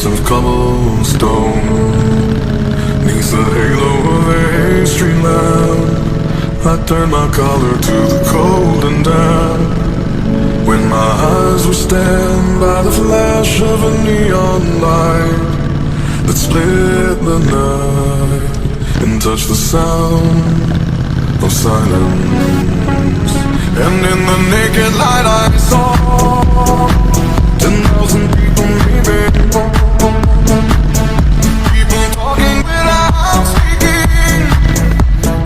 of cobblestone, neath the halo of a street lamp, I turned my collar to the cold and damp. When my eyes were stabbed by the flash of a neon light that split the night and touched the sound of silence. And in the naked light I saw 10,000 people maybe, people talking without speaking,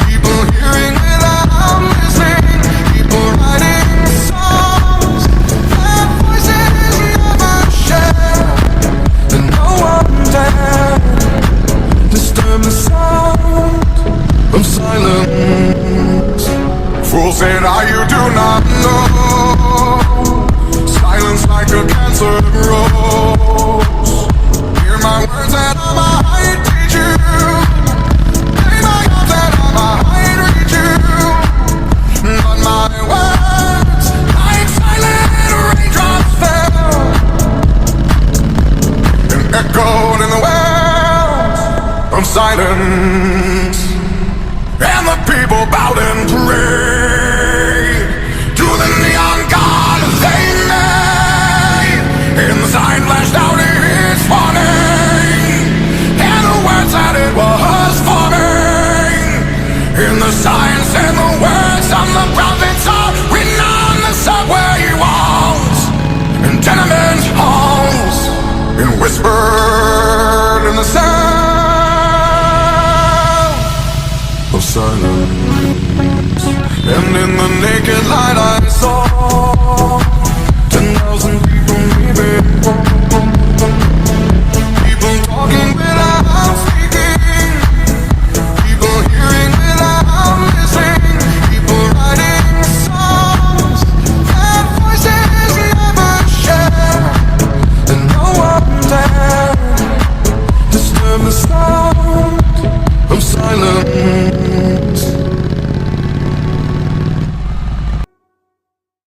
people hearing without listening, people writing songs that voices never share, and no one dared disturb the sound of silence. Fool said, you do not know. Silence like a cancer grows. Hear my words that I might teach you. Play my arms that I might reach you. But my words, like silent raindrops, fell and echoed in the wells of silence. And the people bowed and prayed to the neon god they made. And the sign flashed out its warning, and the words that it was forming. And the signs and the words of the prophets are written on the subway walls and tenement halls, and whispered in the sound of silence. And in the naked light I saw